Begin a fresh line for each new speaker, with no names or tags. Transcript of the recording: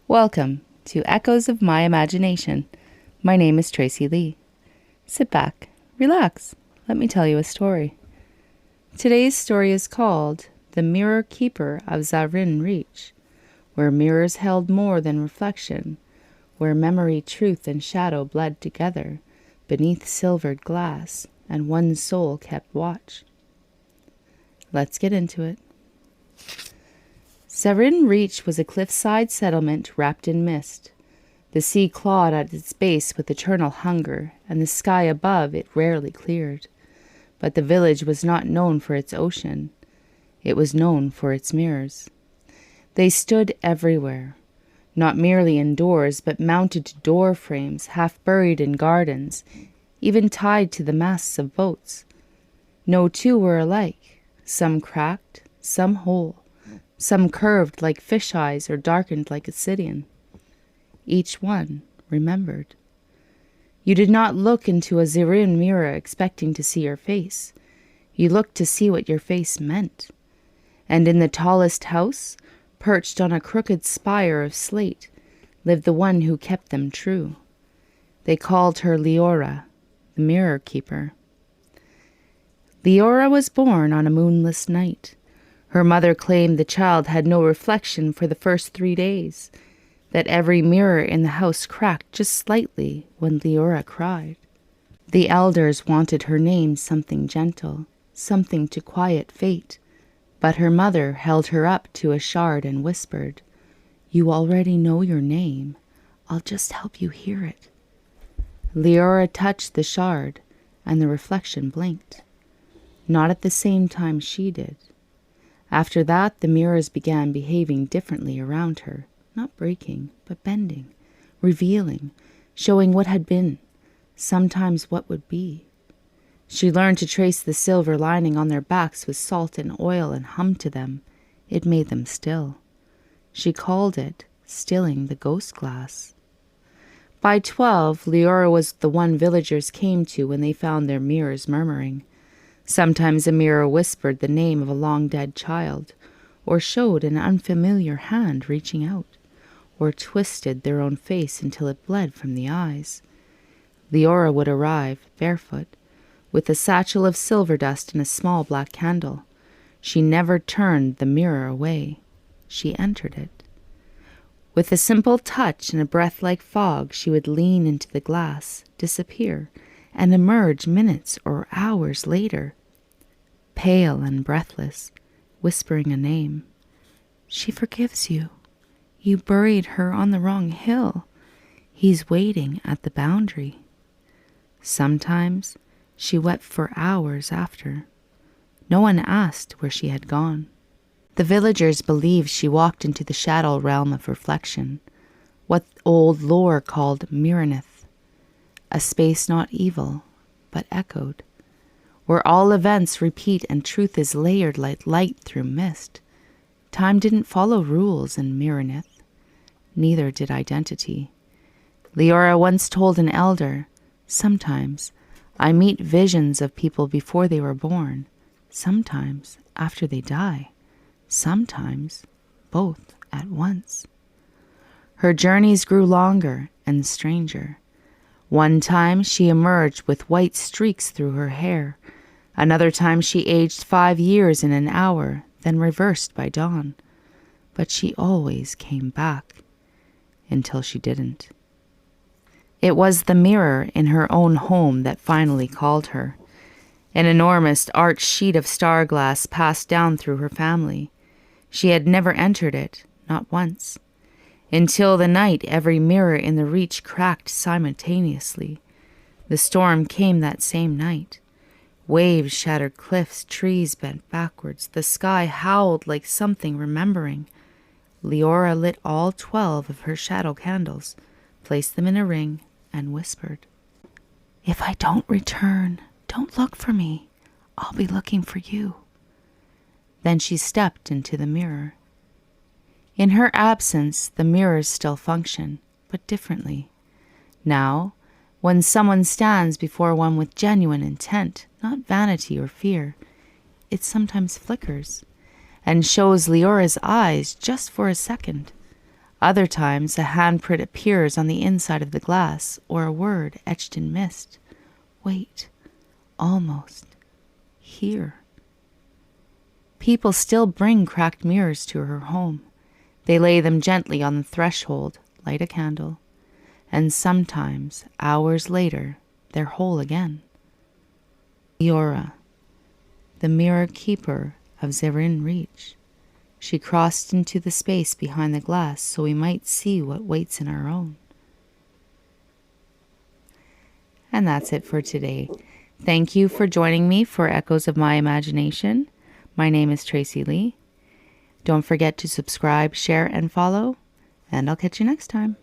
Welcome to Echoes of My Imagination. My name is Tracy Lee. Sit back, relax, let me tell you a story. Today's story is called The Mirror Keeper of Zarin Reach, where mirrors held more than reflection, where memory, truth, and shadow bled together beneath silvered glass, and one soul kept watch. Let's get into it. Zarin Reach was a cliffside settlement wrapped in mist. The sea clawed at its base with eternal hunger, and the sky above it rarely cleared. But the village was not known for its ocean. It was known for its mirrors. They stood everywhere, not merely indoors, but mounted to door frames, half buried in gardens, even tied to the masts of boats. No two were alike, some cracked, some whole, some curved like fish eyes or darkened like obsidian. Each one remembered. You did not look into a Zarin mirror expecting to see your face. You looked to see what your face meant. And in the tallest house, perched on a crooked spire of slate, lived the one who kept them true. They called her Leora, the mirror keeper. Leora was born on a moonless night. Her mother claimed the child had no reflection for the first 3 days, that every mirror in the house cracked just slightly when Leora cried. The elders wanted her named something gentle, something to quiet fate, but her mother held her up to a shard and whispered, "You already know your name. I'll just help you hear it." Leora touched the shard, and the reflection blinked. Not at the same time she did. After that, the mirrors began behaving differently around her, not breaking, but bending, revealing, showing what had been, sometimes what would be. She learned to trace the silver lining on their backs with salt and oil and hummed to them. It made them still. She called it stilling the ghost glass. By 12, Leora was the one villagers came to when they found their mirrors murmuring. Sometimes a mirror whispered the name of a long-dead child, or showed an unfamiliar hand reaching out, or twisted their own face until it bled from the eyes. Leora would arrive, barefoot, with a satchel of silver dust and a small black candle. She never turned the mirror away. She entered it. With a simple touch and a breath like fog, she would lean into the glass, disappear, and emerge minutes or hours later, pale and breathless, whispering a name. "She forgives you. You buried her on the wrong hill. He's waiting at the boundary." Sometimes she wept for hours after. No one asked where she had gone. The villagers believed she walked into the shadow realm of reflection, what old lore called Mirrenith, a space not evil, but echoed, where all events repeat and truth is layered like light through mist. Time didn't follow rules in Mirrenith, neither did identity. Leora once told an elder, "Sometimes I meet visions of people before they were born, sometimes after they die, sometimes both at once." Her journeys grew longer and stranger. One time she emerged with white streaks through her hair. Another time she aged 5 years in an hour, then reversed by dawn. But she always came back, until she didn't. It was the mirror in her own home that finally called her. An enormous arched sheet of star glass passed down through her family. She had never entered it, not once. Until the night every mirror in the reach cracked simultaneously. The storm came that same night. Waves shattered cliffs, trees bent backwards. The sky howled like something remembering. Leora lit all 12 of her shadow candles, placed them in a ring, and whispered, "If I don't return, don't look for me. I'll be looking for you." Then she stepped into the mirror. In her absence, the mirrors still function, but differently. Now, when someone stands before one with genuine intent, not vanity or fear, it sometimes flickers and shows Leora's eyes just for a second, Other times, a handprint appears on the inside of the glass, or a word etched in mist. Wait, almost, here. People still bring cracked mirrors to her home. They lay them gently on the threshold, light a candle, and sometimes, hours later, they're whole again. Leora, the mirror keeper of Zarin reach. She crossed into the space behind the glass so we might see what waits in our own. And that's it for today. Thank you for joining me for Echoes of My Imagination. My name is Tracy Lee. Don't forget to subscribe, share, and follow, and I'll catch you next time.